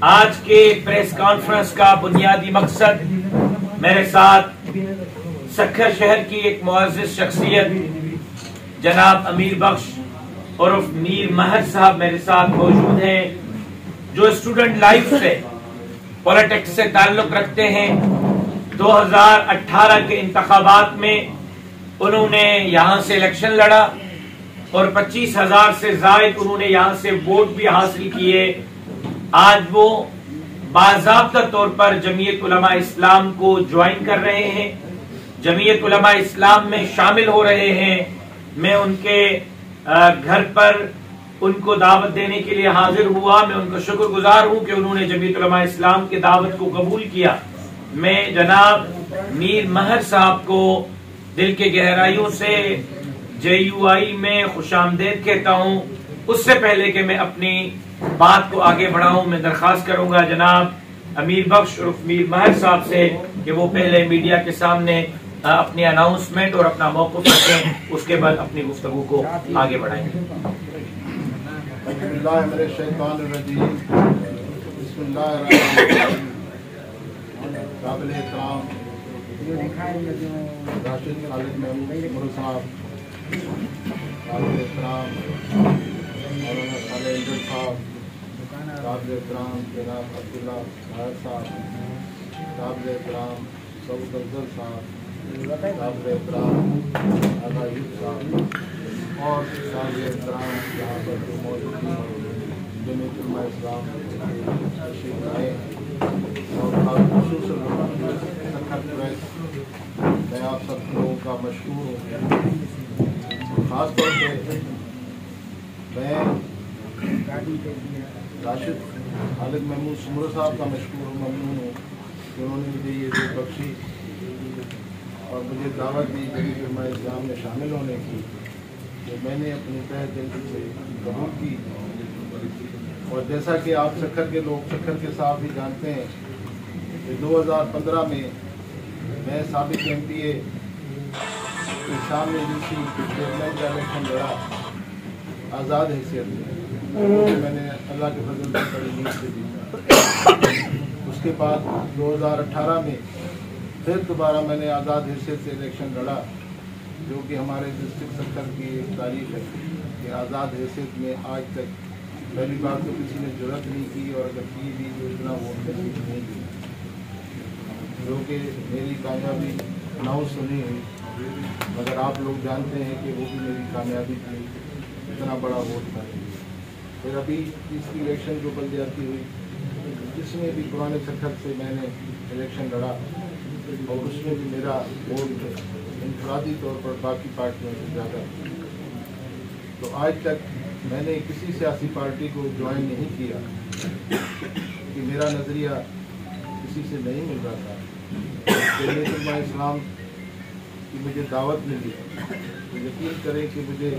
आज के press conference का बुनियादी मकसद मेरे साथ सक्खर शहर की एक मुअज़्ज़िज़ शख्सियत जनाब अमीर बख्श उर्फ मीर महर साहब मेरे साथ मौजूद हैं, जो स्टूडेंट लाइफ से पॉलिटिक्स से ताल्लुक रखते हैं। 2018 के इंतखाबात में उन्होंने यहाँ से इलेक्शन लड़ा और 25,000 से ज़ायद उन्होंने यहाँ से वोट भी हासिल किए। आज वो बाज़ाब्ता तौर पर जमीयत उलमा इस्लाम को ज्वाइन कर रहे हैं, जमीयत उलमा इस्लाम में शामिल हो रहे हैं। मैं उनके घर पर उनको दावत देने के लिए हाजिर हुआ। मैं उनका शुक्रगुजार हूं कि उन्होंने जमीयत उलमा इस्लाम की दावत को कबूल किया। मैं जनाब मीर महर साहब को दिल के गहराइयों से JUI में खुशामदीद कहता हूं। उससे पहले कि मैं अपनी बात को आगे बढ़ाऊं, मैं दरख्वास्त करूंगा जनाब अमीर बख्श उर्फ मीर महर साहब से कि वो पहले मीडिया के सामने अपनी अनाउंसमेंट और अपना मौक़िफ़ रखें, उसके बाद अपनी गुफ्तगू को आगे बढ़ाएंगे। और यहाँ पर जो मौजूद हैं जमीयत उलमा इस्लाम और ख़ुसूसन मैं आप सब लोगों का मशहूर हूँ। ख़ास तौर पर मैं राशिद खालिद महमूद सुमरो साहब का मशहूर ममनून हूँ कि उन्होंने मुझे ये जो बख्शी और मुझे दावत दी जमीयत उलमा इस्लाम में शामिल होने की, तो मैंने अपने तहे दिल से कबूल की। और जैसा कि आप सक्खर के लोग, सक्खर के साथ भी जानते हैं कि 2015 में मैं साबिक MPA के सामने जिसकी चेयरमैन का इलेक्शन लड़ा आज़ाद हैसियत में, मैंने अल्लाह के फजल से बड़ी नींद से जीता। उसके बाद 2018 में फिर दोबारा मैंने आज़ाद हैसियत से इलेक्शन लड़ा, जो कि हमारे डिस्ट्रिक्ट सक्खर की एक तारीख है कि आज़ाद हैसियत में आज तक पहली बार तो किसी ने जरूरत नहीं की, और अगर की भी तो इतना वोट नहीं दी, जो कि मेरी कामयाबी अनाउंस नहीं हुई, मगर आप लोग जानते हैं कि वो भी मेरी कामयाबी थी, इतना बड़ा वोट था। फिर अभी इसकी इलेक्शन जो बल्दियाती हुई, जिसमें भी पुराने सक्खर से मैंने इलेक्शन लड़ा और उसमें भी मेरा वोट इनफरादी तौर पर बाकी पार्टियों से ज़्यादा। तो आज तक मैंने किसी सियासी पार्टी को ज्वाइन नहीं किया कि मेरा नज़रिया किसी से नहीं मिल रहा था। जमीयत उलमा इस्लाम की मुझे दावत मिली, तो यकीन करें कि मुझे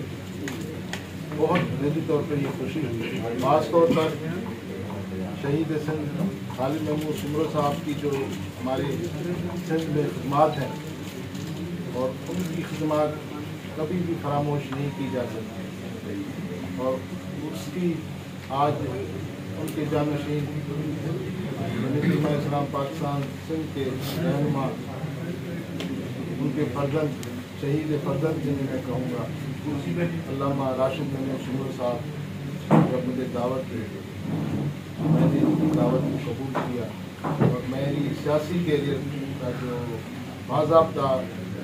बहुत दिली तौर पर ये खुशी हुई। ख़ास तौर पर शहीद सिंध खालिद महमूद सुमरो साहब की जो हमारे सिंध में खिदमात हैं, और उनकी खिदमत कभी भी फरामोश नहीं की जा सकती। और उसकी आज उनके जानशीन जमीयत उलमा इस्लाम पाकिस्तान सिंध के रहनुमा, उनके फर्जंद शहीद फर्जंद जिन्हें मैं कहूँगा, अल्लामा राशिद महमूद सुमरो साहब जब मुझे दावत दी, मैंने उनकी दावत को कबूल किया। और मेरी सियासी कैरियर का जो बाज़ाब्ता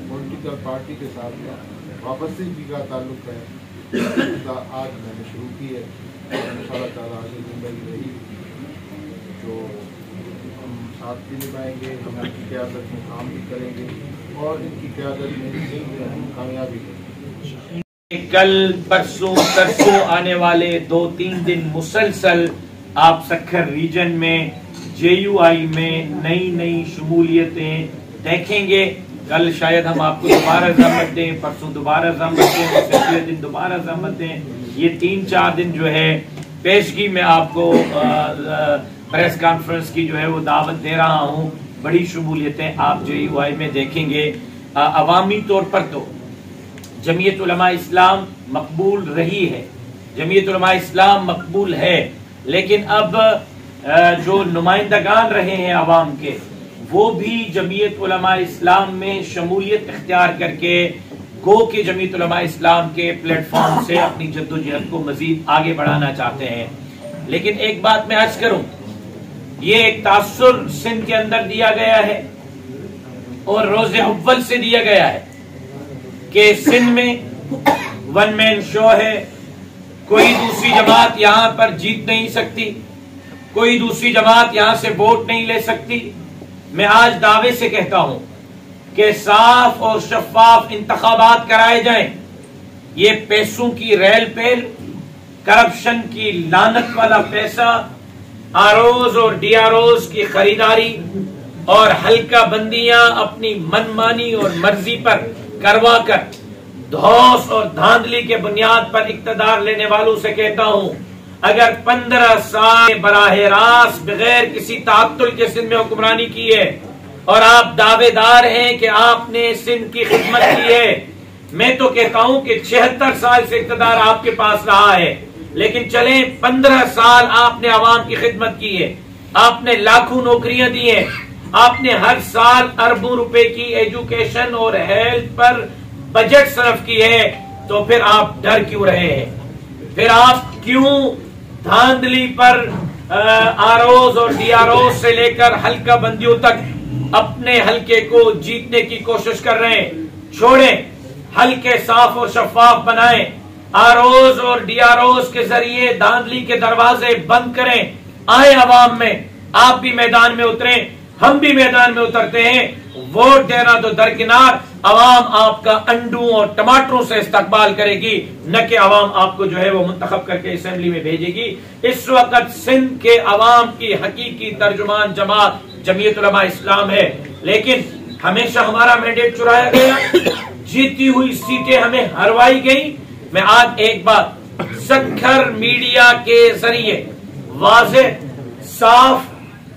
पॉलिटिकल पार्टी के साथ वापसी का ताल्लुक़ है, आज मैंने शुरू की है। इंशाअल्लाह ताला आगे ज़िंदगी रही तो हम साथ भी निभाएंगे, हम इनकी क़यादत में काम भी करेंगे और इनकी क़यादत में हम कामयाबी करेंगे। कल परसों तरसों आने वाले 2-3 दिन मुसलसल आप सक्खर रीजन में JUI में नई नई शमूलियतें देखेंगे। कल शायद हम आपको दोबारा ज़हमत दें, परसों दोबारा ज़हमत दें, उससे अगले दिन दोबारा ज़हमत दें। ये 3-4 दिन जो है पेशगी में आपको प्रेस कॉन्फ्रेंस की जो है वो दावत दे रहा हूँ। बड़ी शमूलियतें आप JUI में देखेंगे। अवामी तौर पर तो जमीयत उलमा इस्लाम मकबूल रही है, जमीयत उलमा इस्लाम मकबूल है, लेकिन अब जो नुमाइंदगान रहे हैं अवाम के, वो भी जमीयत उलमा इस्लाम में शमूलियत इख्तियार करके गो के जमीयत उलमा इस्लाम के प्लेटफॉर्म से अपनी जद्दोजहद को मजीद आगे बढ़ाना चाहते हैं। लेकिन एक बात मैं अर्ज करूं, ये एक तासुर सिंध के अंदर दिया गया है और रोज़े अव्वल से दिया गया है कि सिंध में वन मैन शो है, कोई दूसरी जमात यहां पर जीत नहीं सकती, कोई दूसरी जमात यहां से वोट नहीं ले सकती। मैं आज दावे से कहता हूं कि साफ और शफाफ इंतखाबात कराए जाएं। ये पैसों की रेल पेल, करप्शन की लानत वाला पैसा, आरओज और डीआरओज की खरीदारी और हल्का बंदियां अपनी मनमानी और मर्जी पर करवा कर धौस और धांधली के बुनियाद पर इक्तदार लेने वालों से कहता हूं, अगर 15 साल बराह रास्त बगैर किसी ताअत्तुल के सिंध में हुक्मरानी की है और आप दावेदार हैं कि आपने सिंध की खिदमत की है, मैं तो कहता हूं कि 76 साल से इक्तदार आपके पास रहा है, लेकिन चले 15 साल आपने आवाम की खिदमत की है, आपने लाखों नौकरियां दी हैं, आपने हर साल अरबों रुपए की एजुकेशन और हेल्थ पर बजट सर्फ की है, तो फिर आप डर क्यों रहे हैं? फिर आप क्यों धांधली पर आरओज और डीआरओ से लेकर हल्का बंदियों तक अपने हल्के को जीतने की कोशिश कर रहे हैं? छोड़ें, हल्के साफ और शफाफ बनाएं, आरओज और डीआरओज के जरिए धांधली के दरवाजे बंद करें, आए अवाम में, आप भी मैदान में उतरें, हम भी मैदान में उतरते हैं। वोट देना तो दरकिनार, अवाम आपका अंडू और टमाटरों से इस्तकबाल करेगी, न कि अवाम आपको जो है वो मुंतखब करके असेंबली में भेजेगी। इस वक्त सिंध के अवाम की हकीकी तर्जुमान जमात जमीयत उलमा इस्लाम है, लेकिन हमेशा हमारा मैंडेट चुराया गया, जीती हुई सीटें हमें हरवाई गई। मैं आज एक बात सख्तर मीडिया के जरिए वाज़े साफ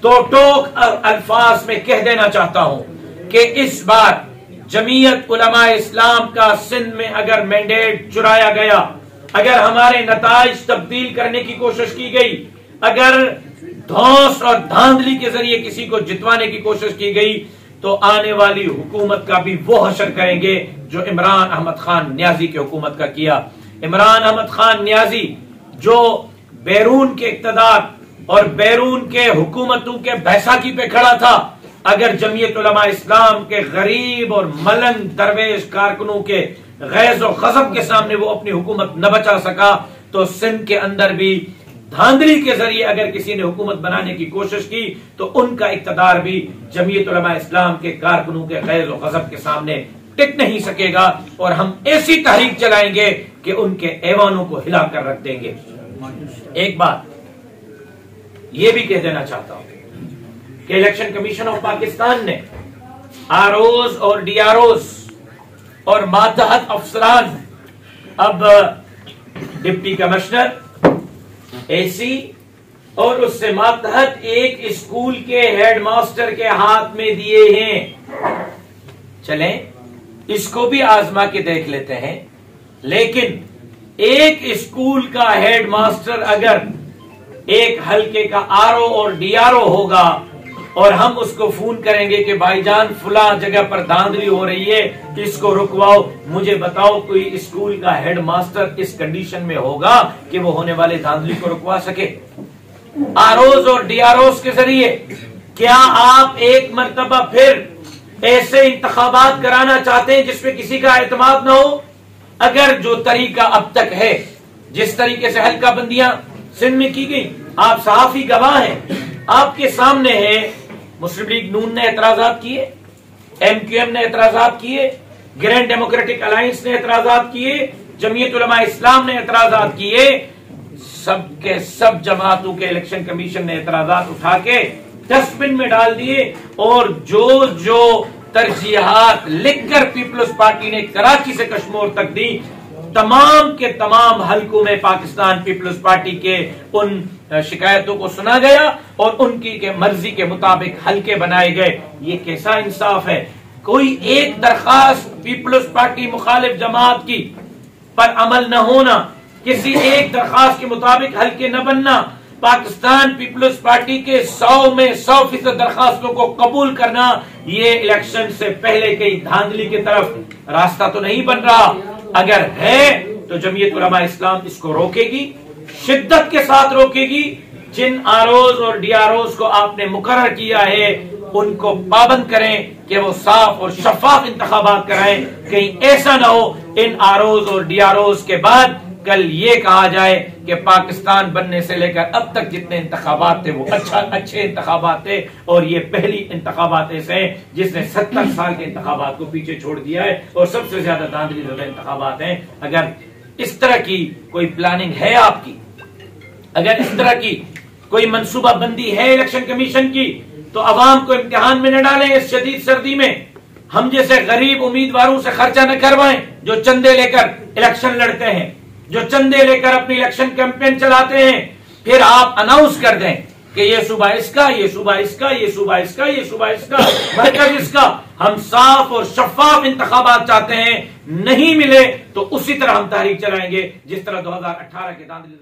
तो टोक अल्फाज में कह देना चाहता हूं कि इस बार जमीयत उलमा इस्लाम का सिंध में अगर मैंडेट चुराया गया, अगर हमारे नताइज तब्दील करने की कोशिश की गई, अगर धौस और धांधली के जरिए किसी को जितवाने की कोशिश की गई, तो आने वाली हुकूमत का भी वो हशर करेंगे जो इमरान अहमद खान न्याजी की हुकूमत का किया। इमरान अहमद खान न्याजी जो बैरून के इक्तदार और बैरून के हुकूमतों के बैसाखी पे खड़ा था, अगर जमीयत उलमा इस्लाम के गरीब और मलंग दरवेश कारकुनों के गैज़ और गज़ब के सामने वो अपनी हुकूमत न बचा सका, तो सिंध के अंदर भी धांधली के जरिए अगर किसी ने हुकूमत बनाने की कोशिश की, तो उनका इक्तदार भी जमीयत उलमा इस्लाम के कारकुनों के गैज़ और गज़ब के सामने टिक नहीं सकेगा, और हम ऐसी तहरीक चलाएंगे कि उनके ऐवानों को हिलाकर रख देंगे। एक बात यह भी कह देना चाहता हूं कि इलेक्शन कमीशन ऑफ पाकिस्तान ने आरओज और डीआरओज और मातहत अफसरान, अब डिप्टी कमिश्नर, एसी और उससे मातहत एक स्कूल के हेडमास्टर के हाथ में दिए हैं। चलें इसको भी आजमा के देख लेते हैं। लेकिन एक स्कूल का हेडमास्टर अगर एक हल्के का आरओ और डीआरओ होगा और हम उसको फोन करेंगे कि भाईजान फुला जगह पर धांधली हो रही है, इसको रुकवाओ, मुझे बताओ कोई स्कूल का हेडमास्टर इस कंडीशन में होगा कि वो होने वाले धांधली को रुकवा सके? आरओज और डीआरओज के जरिए क्या आप एक मर्तबा फिर ऐसे इंतखाबात कराना चाहते हैं जिसमें किसी का एतमाद ना हो? अगर जो तरीका अब तक है, जिस तरीके से हल्का बंदियां सिंध में की गई, आप सहाफी गवाह हैं, आपके सामने है। मुस्लिम लीग नून ने एतराजात किए, एमक्यूएम ने एतराजात किए, ग्रैंड डेमोक्रेटिक अलायंस ने एतराजात किए, जमीयत उलमा इस्लाम ने एतराजात किए, सबके सब जमातों के इलेक्शन कमीशन ने एतराजात उठा के डस्टबिन में डाल दिए, और जो जो तरजीहात लिखकर पीपल्स पार्टी ने कराची से कश्मीर तक दी, तमाम के तमाम हलकों में पाकिस्तान पीपल्स पार्टी के उन शिकायतों को सुना गया और उनकी के मर्जी के मुताबिक हलके बनाए गए। ये कैसा इंसाफ है? कोई एक दरखास्त पीपल्स पार्टी मुखालिफ जमात की पर अमल न होना, किसी एक दरखास्त के मुताबिक हलके न बनना, पाकिस्तान पीपल्स पार्टी के 100 में 100% दरखास्तों को कबूल करना, ये इलेक्शन से पहले कई धांधली की तरफ रास्ता तो नहीं बन रहा। अगर है तो जमीयत उलमा इस्लाम इसको रोकेगी, शिद्दत के साथ रोकेगी। जिन आरओज और डीआरओज को आपने मुकर्रर किया है उनको पाबंद करें कि वो साफ और शफाफ इंतखाबात कराएं। कहीं ऐसा ना हो इन आरओज और डीआरओज के बाद कल ये कहा जाए कि पाकिस्तान बनने से लेकर अब तक जितने इंतखाबात थे वो अच्छे इंतखाबात थे और ये पहली इंतखाबात ऐसे हैं जिसने 70 साल के इंतखाबात को पीछे छोड़ दिया है और सबसे ज्यादा धांधली ज़दा इंतखाबात हैं। अगर इस तरह की कोई प्लानिंग है आपकी, अगर इस तरह की कोई मंसूबा बंदी है इलेक्शन कमीशन की, तो अवाम को इम्तिहान में न डालें। इस शदीद सर्दी में हम जैसे गरीब उम्मीदवारों से खर्चा न करवाएं जो चंदे लेकर इलेक्शन लड़ते हैं, जो चंदे लेकर अपनी इलेक्शन कैंपेन चलाते हैं। फिर आप अनाउंस कर दें कि ये सूबा इसका, ये सूबा इसका, ये सूबा इसका, ये सूबा इसका, मरकज इसका। हम साफ और शफाफ इंतखाबात चाहते हैं। नहीं मिले तो उसी तरह हम तहरीक चलाएंगे जिस तरह 2018 के दांधली